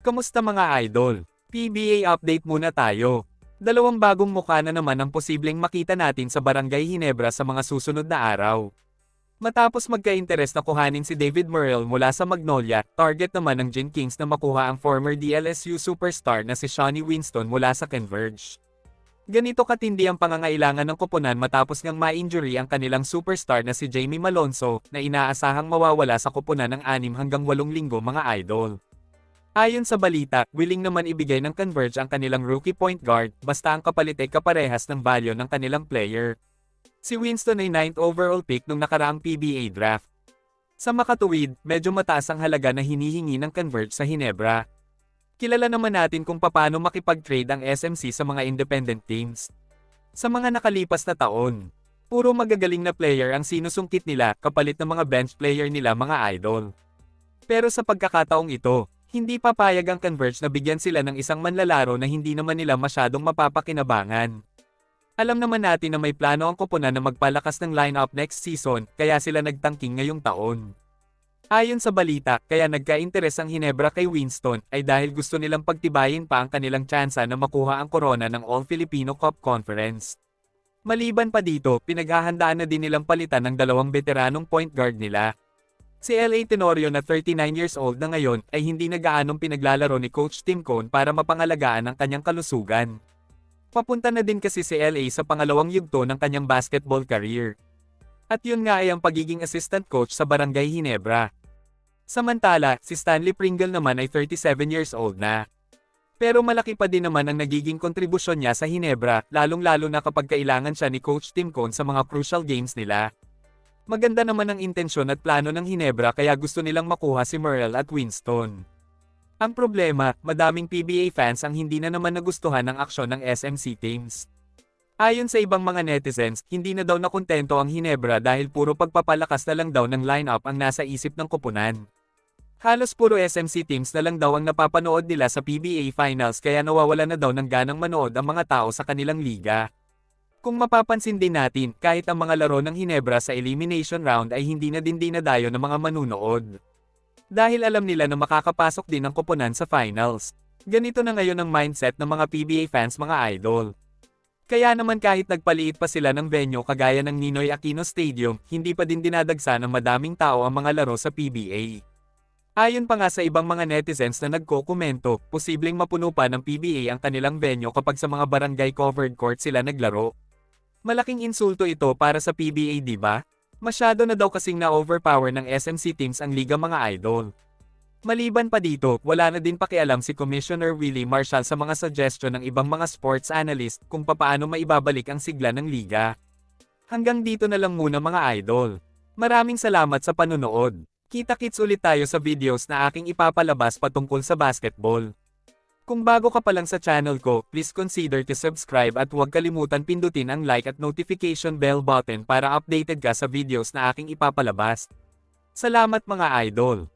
Kamusta mga idol? PBA update muna tayo. Dalawang bagong mukha na naman ang posibleng makita natin sa Barangay Ginebra sa mga susunod na araw. Matapos magka-interes na kuhanin si David Murrell mula sa Magnolia, target naman ng Gin Kings na makuha ang former DLSU superstar na si Shawnee Winston mula sa Converge. Ganito katindi ang pangangailangan ng koponan matapos ngang ma-injury ang kanilang superstar na si Jamie Malonzo na inaasahang mawawala sa koponan ng 6 hanggang 8 linggo mga idol. Ayon sa balita, willing naman ibigay ng Converge ang kanilang rookie point guard basta ang kapalit ay kaparehas ng value ng kanilang player. Si Winston ay 9th overall pick nung nakaraang PBA draft. Sa makatuwid, medyo mataas ang halaga na hinihingi ng Converge sa Ginebra. Kilala naman natin kung paano makipag-trade ang SMC sa mga independent teams. Sa mga nakalipas na taon, puro magagaling na player ang sinusungkit nila kapalit ng mga bench player nila mga idol. Pero sa pagkakataong ito, hindi papayag ang Converge na bigyan sila ng isang manlalaro na hindi naman nila masyadong mapapakinabangan. Alam naman natin na may plano ang koponan na magpalakas ng lineup next season, kaya sila nagtangking ngayong taon. Ayon sa balita, kaya nagka-interes ang Ginebra kay Winston, ay dahil gusto nilang pagtibayin pa ang kanilang tsansa na makuha ang korona ng All-Filipino Cup Conference. Maliban pa dito, pinaghahandaan na din nilang palitan ng dalawang veteranong point guard nila. Si L.A. Tenorio na 39 years old na ngayon ay hindi na gaanong pinaglalaro ni Coach Tim Cone para mapangalagaan ang kanyang kalusugan. Papunta na din kasi si L.A. sa pangalawang yugto ng kanyang basketball career. At yun nga ay ang pagiging assistant coach sa Barangay Ginebra. Samantala, si Stanley Pringle naman ay 37 years old na. Pero malaki pa din naman ang nagiging kontribusyon niya sa Ginebra, lalong-lalo na kapag kailangan siya ni Coach Tim Cone sa mga crucial games nila. Maganda naman ang intensyon at plano ng Ginebra kaya gusto nilang makuha si Murrell at Winston. Ang problema, madaming PBA fans ang hindi na naman nagustuhan ng aksyon ng SMC teams. Ayon sa ibang mga netizens, hindi na daw nakontento ang Ginebra dahil puro pagpapalakas na lang daw ng lineup ang nasa isip ng koponan. Halos puro SMC teams na lang daw ang napapanood nila sa PBA Finals kaya nawawala na daw ng ganang manood ang mga tao sa kanilang liga. Kung mapapansin din natin, kahit ang mga laro ng Ginebra sa elimination round ay hindi na din dinadayo ng mga manunood. Dahil alam nila na makakapasok din ang koponan sa finals. Ganito na ngayon ang mindset ng mga PBA fans mga idol. Kaya naman kahit nagpaliit pa sila ng venue kagaya ng Ninoy Aquino Stadium, hindi pa din dinadagsa ng madaming tao ang mga laro sa PBA. Ayon pa nga sa ibang mga netizens na nagko-komento, posibleng mapuno pa ng PBA ang kanilang venue kapag sa mga barangay covered court sila naglaro. Malaking insulto ito para sa PBA diba? Masyado na daw kasing na-overpower ng SMC teams ang liga mga idol. Maliban pa dito, wala na din pakialam si Commissioner Willie Marshall sa mga suggestion ng ibang mga sports analyst kung papaano maibabalik ang sigla ng liga. Hanggang dito na lang muna mga idol. Maraming salamat sa panonood. Kita-kits ulit tayo sa videos na aking ipapalabas patungkol sa basketball. Kung bago ka pa lang sa channel ko, please consider to subscribe at huwag kalimutan pindutin ang like at notification bell button para updated ka sa videos na aking ipapalabas. Salamat mga idol!